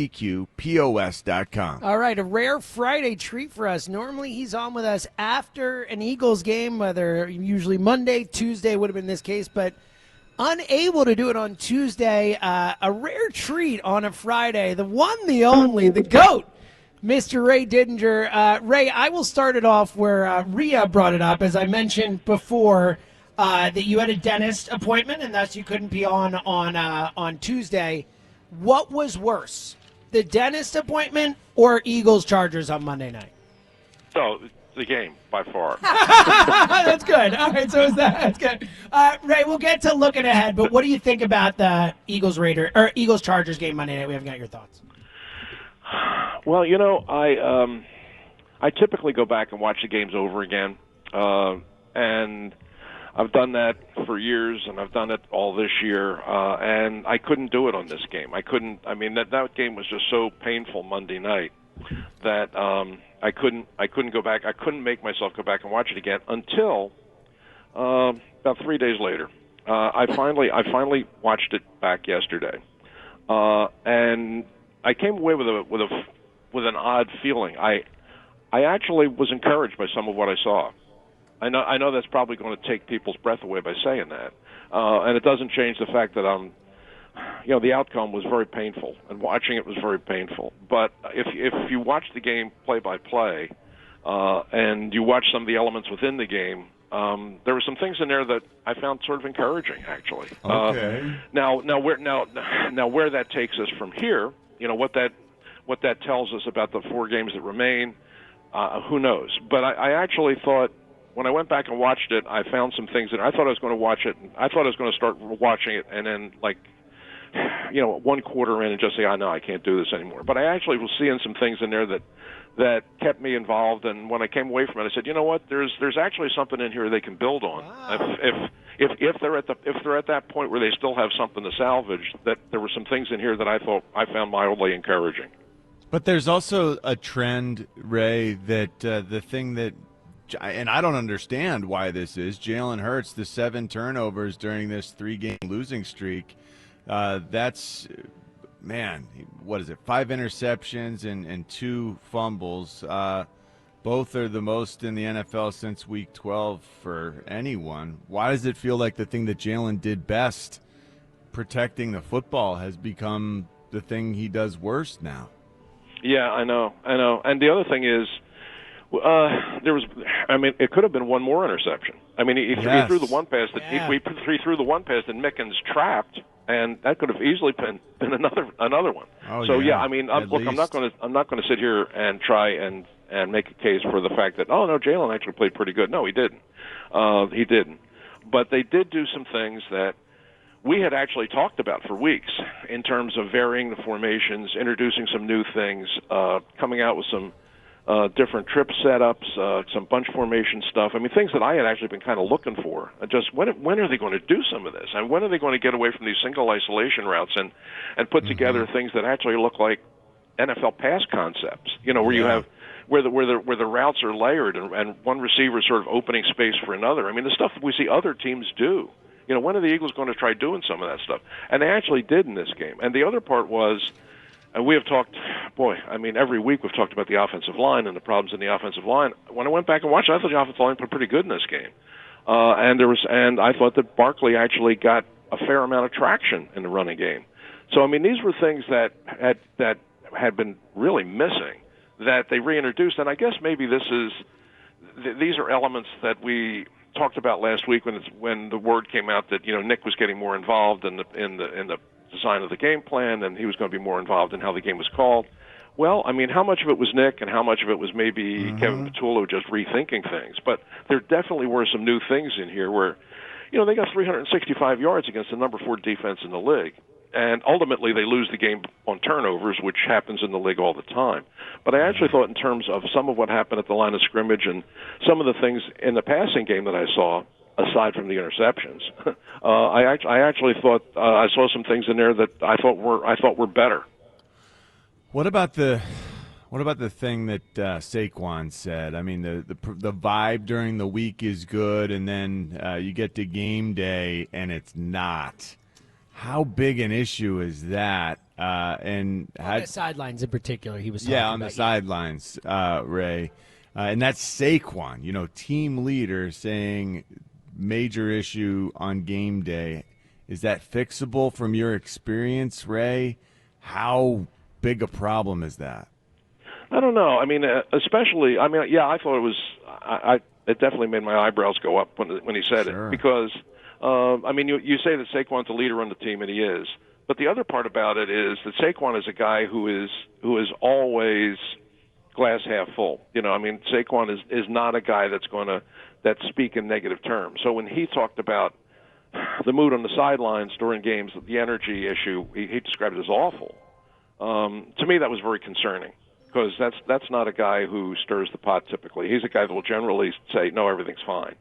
WIPQPOS.com. All right, a rare Friday treat for us. Normally he's on with us after an Eagles game, whether usually Monday, Tuesday would have been this case, but unable to do it on Tuesday. A rare treat on a Friday. The one, the only, the GOAT, Mr. Ray Didinger. Ray, I will start it off where Rhea brought it up. As I mentioned before, that you had a dentist appointment and thus you couldn't be on Tuesday. What was worse, the dentist appointment or Eagles-Chargers on Monday night? So the game, by far. That's good. All right, so is that. That's good. Ray, we'll get to looking ahead, but what do you think about the Eagles-Chargers game Monday night? We haven't got your thoughts. Well, I typically go back and watch the games over again, and I've done that for years, and I've done it all this year, and I couldn't do it on this game. I couldn't. I mean, that game was just so painful Monday night that I couldn't go back. I couldn't make myself go back and watch it again until about 3 days later. I finally watched it back yesterday, and I came away with an odd feeling. I actually was encouraged by some of what I saw. I know that's probably going to take people's breath away by saying that, and it doesn't change the fact that the outcome was very painful, and watching it was very painful. But if you watch the game play by play, and you watch some of the elements within the game, there were some things in there that I found sort of encouraging, actually. Okay. Now where that takes us from here, what that tells us about the 4 games that remain, who knows? But I actually thought, when I went back and watched it, I found some things that I thought I was going to watch it. I thought I was going to start watching it and then, one quarter in and just say, no, I can't do this anymore. But I actually was seeing some things in there that kept me involved. And when I came away from it, I said, you know what? There's actually something in here they can build on. Wow. If they're at that point where they still have something to salvage, that there were some things in here that I thought I found mildly encouraging. But there's also a trend, Ray, that the thing that, and I don't understand why this is, Jalen Hurts, the 7 turnovers during this 3-game losing streak, that's, what is it, 5 interceptions and 2 fumbles. Both are the most in the NFL since Week 12 for anyone. Why does it feel like the thing that Jalen did best, protecting the football, has become the thing he does worst now? Yeah, I know. And the other thing is, it could have been one more interception. I mean, he threw the one pass that he threw the one pass that Mickens trapped, and that could have easily been another one. Oh, so I'm not going to sit here and try and make a case for the fact that Jalen actually played pretty good. No, he didn't. He didn't. But they did do some things that we had actually talked about for weeks in terms of varying the formations, introducing some new things, coming out with some different trip setups, some bunch formation stuff. I mean, things that I had actually been kind of looking for. Just when are they going to do some of this? And when are they going to get away from these single isolation routes and put together things that actually look like NFL pass concepts? Where you have where the routes are layered and one receiver sort of opening space for another. I mean, the stuff that we see other teams do. When are the Eagles going to try doing some of that stuff? And they actually did in this game. And the other part was, and we have talked, every week we've talked about the offensive line and the problems in the offensive line. When I went back and watched it, I thought the offensive line played pretty good in this game. And I thought that Barkley actually got a fair amount of traction in the running game. So, these were things that had been really missing that they reintroduced. And I guess maybe these are elements that we talked about last week when the word came out that Nick was getting more involved in the design of the game plan, and he was going to be more involved in how the game was called. Well, how much of it was Nick and how much of it was maybe Kevin Patullo just rethinking things? But there definitely were some new things in here where, they got 365 yards against the number 4 defense in the league. And ultimately they lose the game on turnovers, which happens in the league all the time. But I actually thought in terms of some of what happened at the line of scrimmage and some of the things in the passing game that I saw, aside from the interceptions, I actually thought I saw some things in there that I thought were better. What about the thing that Saquon said? The vibe during the week is good, and then you get to game day and it's not. How big an issue is that? and on the sidelines in particular, he was talking on the sidelines, Ray. And that's Saquon, team leader, saying major issue on game day. Is that fixable from your experience, Ray? How big a problem is that? I don't know. I mean, especially, I thought it was, it definitely made my eyebrows go up when he said it. Because, you say that Saquon's a leader on the team, and he is. But the other part about it is that Saquon is a guy who is always glass half full. Saquon is not a guy that's speak in negative terms. So when he talked about the mood on the sidelines during games, the energy issue, he described it as awful. To me, that was very concerning, because that's not a guy who stirs the pot typically. He's a guy that will generally say, no, everything's fine.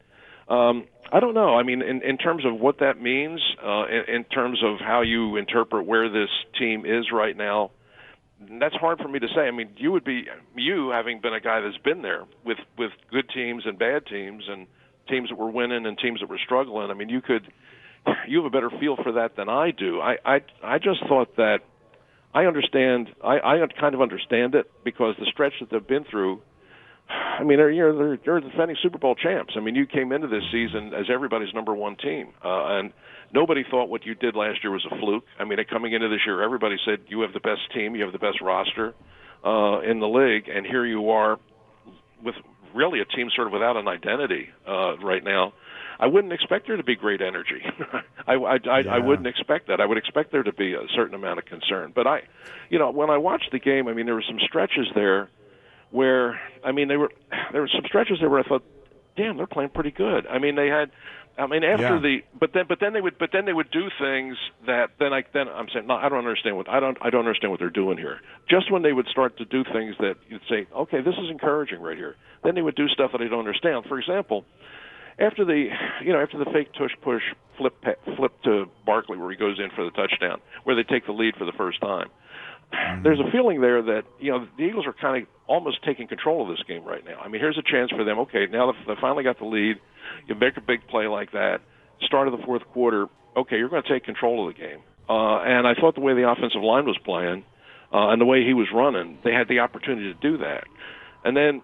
I don't know. I mean, in terms of what that means, in terms of how you interpret where this team is right now, that's hard for me to say. I mean, you having been a guy that's been there with good teams and bad teams, and teams that were winning and teams that were struggling. I mean, you have a better feel for that than I do. I just thought that I understand. I kind of understand it, because the stretch that they've been through. I mean, they're defending Super Bowl champs. I mean, you came into this season as everybody's number one team, and nobody thought what you did last year was a fluke. I mean, coming into this year, everybody said you have the best team, you have the best roster in the league, and here you are with really a team sort of without an identity right now. I wouldn't expect there to be great energy. I wouldn't expect that. I would expect there to be a certain amount of concern. But when I watched the game, I mean, there were some stretches there where, I mean, there were some stretches there where I thought, damn, they're playing pretty good. I mean, but then they would do things that then I'm saying, no, I don't understand what they're doing here. Just when they would start to do things that you'd say, okay, this is encouraging right here. Then they would do stuff that I don't understand. For example, after the fake tush push flip to Barkley where he goes in for the touchdown, where they take the lead for the first time. There's a feeling there that the Eagles are kind of almost taking control of this game right now. I mean, here's a chance for them. Okay, now they finally got the lead. You make a big play like that. Start of the fourth quarter. Okay, you're going to take control of the game. And I thought the way the offensive line was playing and the way he was running, they had the opportunity to do that. And then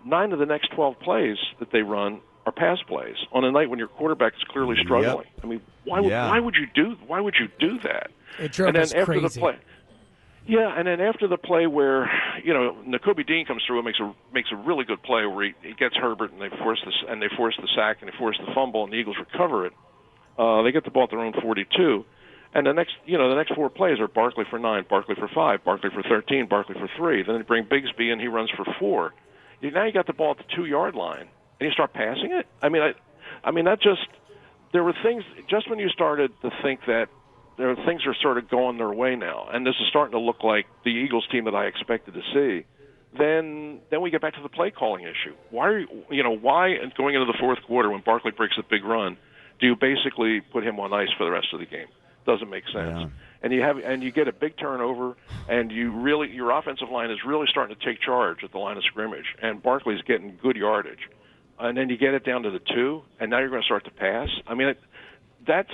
9 of the next 12 plays that they run are pass plays on a night when your quarterback is clearly struggling. Yep. I mean, why would you do that? It drove us crazy. The play. Yeah, and then after the play where Nakobe Dean comes through and makes a really good play where he gets Herbert and they force the sack and they force the fumble and the Eagles recover it. They get the ball at their own 42, and the next 4 plays are Barkley for 9, Barkley for 5, Barkley for 13, Barkley for 3. Then they bring Bigsby and he runs for 4. Now you got the ball at the 2-yard line and you start passing it. I mean that just there were things just when you started to think that. Things are sort of going their way now, and this is starting to look like the Eagles team that I expected to see. Then we get back to the play calling issue. Why going into the fourth quarter when Barkley breaks a big run, do you basically put him on ice for the rest of the game? Doesn't make sense. Yeah. And you get a big turnover, and your offensive line is really starting to take charge at the line of scrimmage, and Barkley's getting good yardage, and then you get it down to the 2, and now you're going to start to pass. I mean. That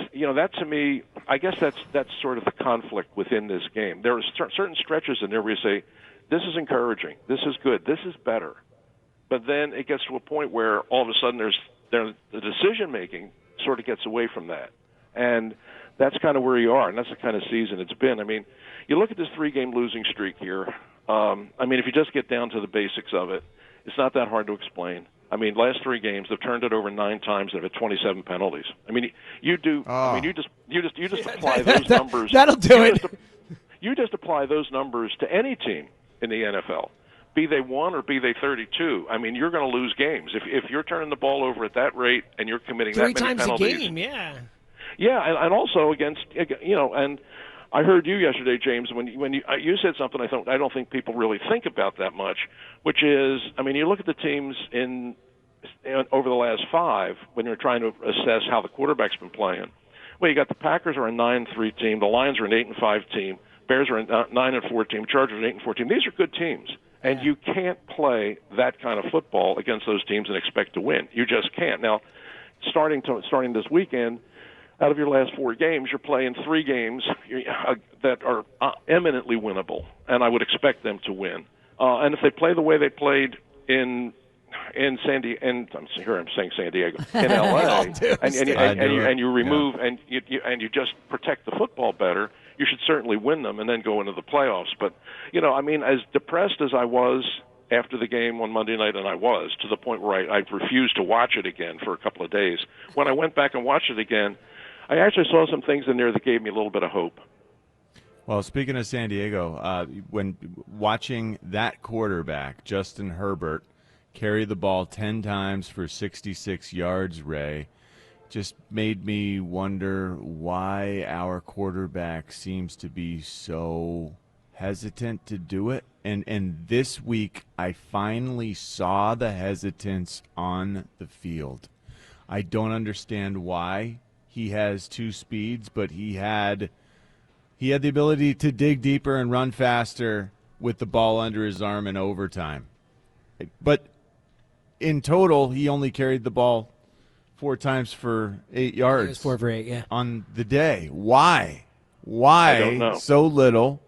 to me, I guess that's sort of the conflict within this game. There are certain stretches in there where you say, this is encouraging, this is good, this is better. But then it gets to a point where all of a sudden the decision-making sort of gets away from that. And that's kind of where you are, and that's the kind of season it's been. I mean, you look at this 3-game losing streak here. I mean, if you just get down to the basics of it, it's not that hard to explain. I mean, last 3 games they've turned it over 9 times and have had 27 penalties. I mean, you just apply those numbers. That'll do it. You just apply those numbers to any team in the NFL, be they 1 or be they 32. I mean, you're going to lose games if you're turning the ball over at that rate and you're committing 3 that many times penalties. a game, yeah. Yeah, and also against and. I heard you yesterday, James, when you said something I don't think people really think about that much, which is, I mean, you look at the teams over the last 5 when you're trying to assess how the quarterback's been playing. Well, you got the Packers are a 9-3 team, the Lions are an 8-5 team, Bears are a 9-4 team, Chargers are an 8-4 team. These are good teams, and you can't play that kind of football against those teams and expect to win. You just can't. Now, starting this weekend. out of your last 4 games, you're playing 3 games that are eminently winnable, and I would expect them to win. And if they play the way they played in San Diego, and I'm saying San Diego, in LA, and you remove and you just protect the football better, you should certainly win them and then go into the playoffs. But as depressed as I was after the game on Monday night, and I was to the point where I refused to watch it again for a couple of days. When I went back and watched it again, I actually saw some things in there that gave me a little bit of hope. Well, speaking of San Diego, when watching that quarterback, Justin Herbert, carry the ball 10 times for 66 yards, Ray, just made me wonder why our quarterback seems to be so hesitant to do it. And this week, I finally saw the hesitance on the field. I don't understand why. He has 2 speeds, but he had the ability to dig deeper and run faster with the ball under his arm in overtime. But in total, he only carried the ball 4 times for 8 yards. It was 4 for 8, yeah. On the day. Why? I don't know. So little?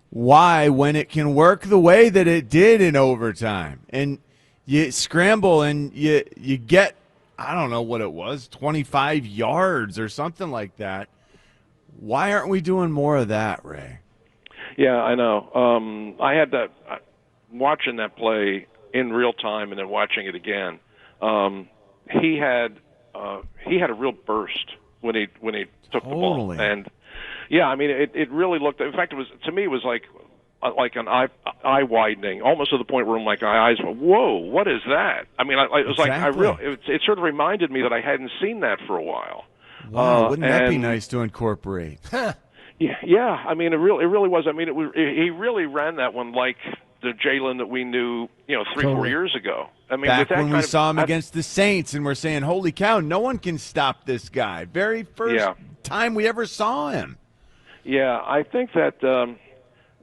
Why, when it can work the way that it did in overtime, and you scramble and you get, I don't know what it was, 25 yards or something like that. Why aren't we doing more of that, Ray? Yeah, I know. I had that watching that play in real time and then watching it again. He had a real burst when he took the ball, and yeah, it really looked. In fact, to me it was like an eye widening, almost to the point where my eyes went, "Whoa, what is that?" It was like it sort of reminded me that I hadn't seen that for a while. Wow, wouldn't that be nice to incorporate? Yeah. It really was. He really ran that one like the Jalen that we knew, 3-4 years ago. Back when we saw him against the Saints, and we're saying, "Holy cow, no one can stop this guy." Very first time we ever saw him. Yeah, I think that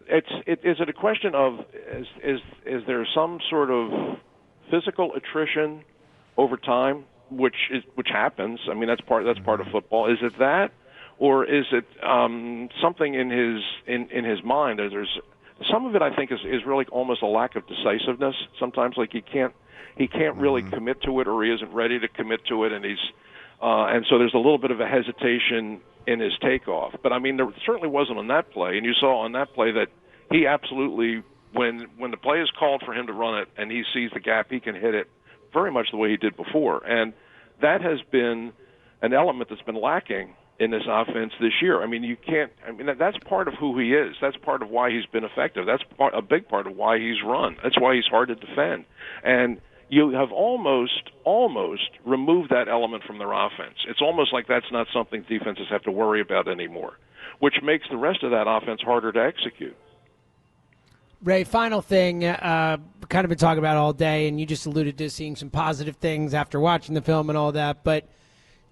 is it a question of is there some sort of physical attrition over time, which happens? That's part of football. Is it that, or is it something in his mind? There's some of it. I think is really almost a lack of decisiveness. Sometimes, like he can't really commit to it, or he isn't ready to commit to it, and so there's a little bit of a hesitation in his takeoff. But there certainly wasn't on that play, and you saw on that play that he absolutely, when the play is called for him to run it and he sees the gap, he can hit it very much the way he did before. And that has been an element that's been lacking in this offense this year. That's part of who he is. That's part of why he's been effective. That's a big part of why he's run. That's why he's hard to defend. And you have almost removed that element from their offense. It's almost like that's not something defenses have to worry about anymore, which makes the rest of that offense harder to execute. Ray, final thing, kind of been talking about all day, and you just alluded to seeing some positive things after watching the film and all that, but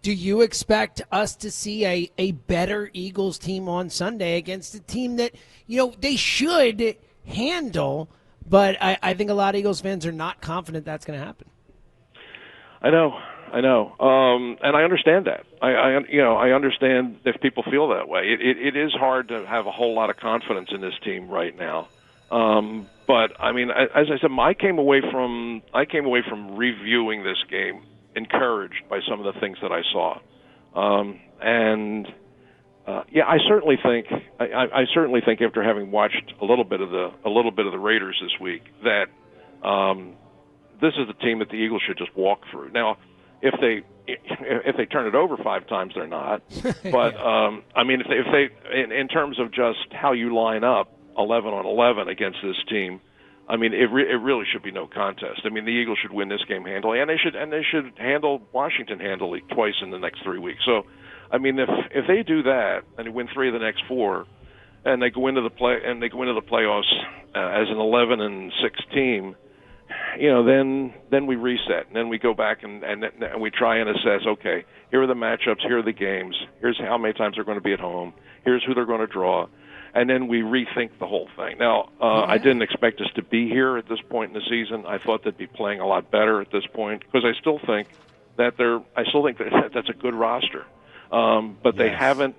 do you expect us to see a better Eagles team on Sunday against a team that, they should handle? But I think a lot of Eagles fans are not confident that's going to happen. I know, and I understand that. I understand if people feel that way. It is hard to have a whole lot of confidence in this team right now. But as I said, I came away from reviewing this game encouraged by some of the things that I saw, I certainly think after having watched a little bit of the Raiders this week that this is the team that the Eagles should just walk through. Now, if they turn it over 5 times, they're not. But if they in terms of just how you line up 11 on 11 against this team, it really should be no contest. The Eagles should win this game handily, and they should handle Washington handily twice in the next 3 weeks. So, if they do that and they win 3 of the next 4, and they go into the playoffs as an 11-6 team, then we reset, and then we go back and we try and assess. Okay, here are the matchups, here are the games, here's how many times they're going to be at home, here's who they're going to draw. And then we rethink the whole thing. Now, I didn't expect us to be here at this point in the season. I thought they'd be playing a lot better at this point because I still think that that's a good roster. but they haven't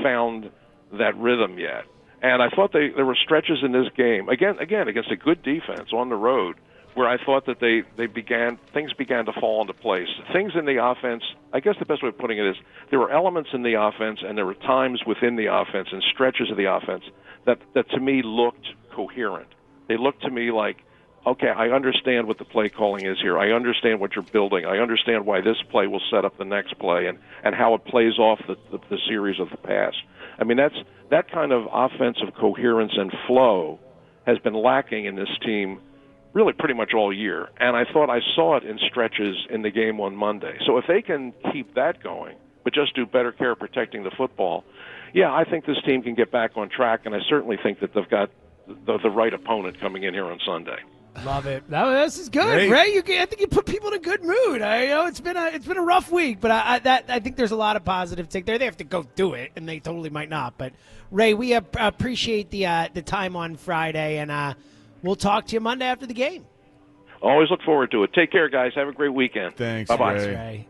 found that rhythm yet. And I thought there were stretches in this game again against a good defense on the road where I thought that things began to fall into place. Things in the offense, I guess the best way of putting it is there were elements in the offense and there were times within the offense and stretches of the offense that to me looked coherent. They looked to me like, okay, I understand what the play calling is here. I understand what you're building. I understand why this play will set up the next play and how it plays off the series of the past. I mean, that kind of offensive coherence and flow has been lacking in this team really pretty much all year. And I thought I saw it in stretches in the game on Monday. So if they can keep that going, but just do better care of protecting the football, yeah, I think this team can get back on track, and I certainly think that they've got the right opponent coming in here on Sunday. Love it. This is good, Ray. I think you put people in a good mood. I know it's been a rough week, but I think there's a lot of positive take there. They have to go do it, and they totally might not. But Ray, we appreciate the time on Friday, and we'll talk to you Monday after the game. Always look forward to it. Take care, guys. Have a great weekend. Thanks, Bye-bye. Ray.